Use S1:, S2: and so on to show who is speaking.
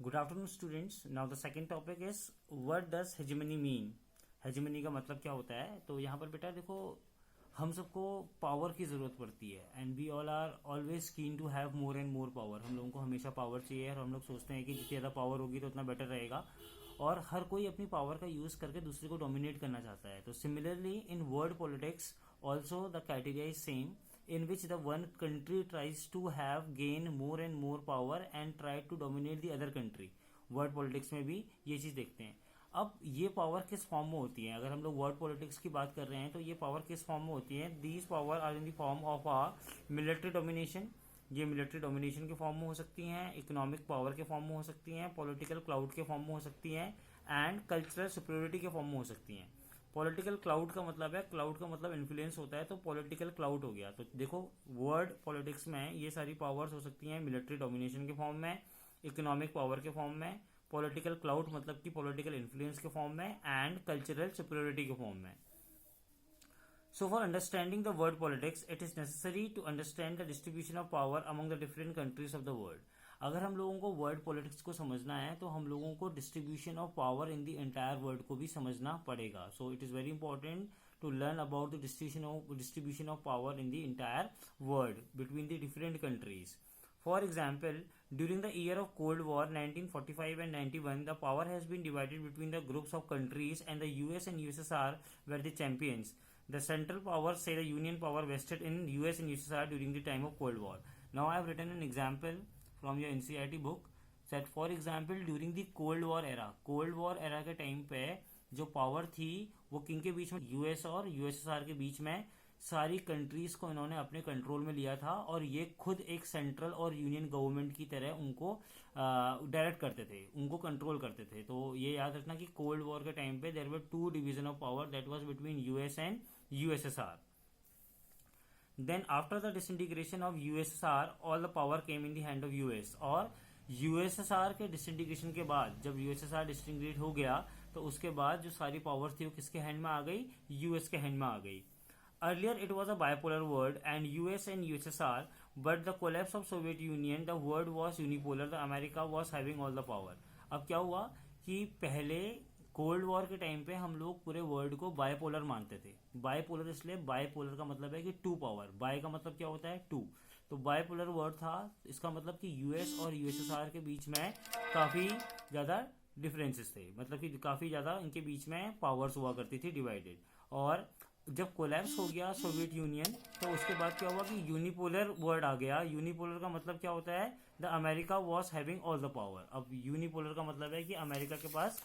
S1: Good afternoon, students. Now the second topic is what does hegemony mean? Hegemony का मतलब क्या होता है? तो यहाँ पर बेटा देखो, हम सबको पावर की ज़रूरत पड़ती है and we all are always keen to have more and more power. हम लोगों को हमेशा पावर चाहिए और हम लोग सोचते हैं कि जितनी ज़्यादा पावर होगी तो उतना बेटर रहेगा, और हर कोई अपनी पावर का यूज़ करके दूसरे को डोमिनेट करना चाहता है. तो similarly in world politics also the criteria is same, in which the one country tries to have gain more and more power and try to dominate the other country. World politics में भी ये चीज़ देखते हैं. अब ये power किस form में होती है? अगर हम लोग वर्ल्ड पॉलिटिक्स की बात कर रहे हैं तो ये पावर किस फॉर्म में होती है? These power are in the form of a military domination. ये मिलिट्री डोमिनेशन के फॉर्म में हो सकती हैं, इकोनॉमिक पावर के फॉर्म में हो सकती हैं, पॉलिटिकल क्लाउड के फॉर्म में हो सकती हैं, एंड कल्चरल सुपीरियरिटी के फॉर्म में हो सकती हैं. पॉलिटिकल क्लाउड का मतलब है, क्लाउड का मतलब इन्फ्लुएंस होता है, तो पॉलिटिकल क्लाउड हो गया. तो देखो, वर्ल्ड पॉलिटिक्स में ये सारी पावर्स हो सकती हैं मिलिट्री डोमिनेशन के फॉर्म में, इकोनॉमिक पावर के फॉर्म में, पॉलिटिकल क्लाउड मतलब कि पॉलिटिकल इन्फ्लुएंस के फॉर्म में, एंड कल्चरल सुपीरियरिटी के फॉर्म में. So for understanding the world politics, it is necessary to understand the distribution of power among the different countries of the world. अगर हम लोगों को वर्ल्ड पॉलिटिक्स को समझना है तो हम लोगों को distribution of power in the entire world को भी समझना पड़ेगा. So it is very important to learn about the distribution of power in the entire world between the different countries. For example, during the year of Cold War 1945 and 91, the power has been divided between the groups of countries, and the US and USSR were the champions. The central power, say the Union power, vested in US and USSR during the time of Cold War. Now I have written an example from your NCERT book that, for example, during the Cold War era के time पे जो power थी वो किन के बीच में? US और USSR के बीच में. सारी कंट्रीज को इन्होंने अपने कंट्रोल में लिया था और ये खुद एक सेंट्रल और यूनियन गवर्नमेंट की तरह उनको डायरेक्ट करते थे, उनको कंट्रोल करते थे. तो ये याद रखना कि कोल्ड वॉर के टाइम पे there were two division of power, that was between US and USSR. Then after the disintegration of USSR all the power came in the hand of US. और यूएसएसआर के disintegration के बाद जब USSR disintegrate हो गया तो उसके बाद जो सारी पावर थी वो किसके हैंड में आ गई? यूएस के हैंड में आ गई. Earlier it was a bipolar world and US and USSR, but the collapse of Soviet union the world was unipolar, the America was having all the power. अब क्या हुआ कि पहले कोल्ड वॉर के time पे हम लोग पूरे वर्ल्ड को बाइपोलर मानते थे. बाइपोलर इसलिए, बाइपोलर का मतलब है कि टू पावर. बाय का मतलब क्या होता है? टू. तो बाइपोलर वर्ड था, इसका मतलब कि यूएस और यूएसएसआर के बीच में काफ़ी ज़्यादा डिफरेंसेस थे, मतलब कि काफ़ी ज़्यादा इनके बीच में पावर्स हुआ करती थी डिवाइडेड. और जब कोलैप्स हो गया सोवियत यूनियन तो उसके बाद क्या हुआ कि यूनिपोलर वर्ड आ गया. यूनिपोलर का मतलब क्या होता है? The America was having all the power. अब यूनिपोलर का मतलब है कि अमेरिका के पास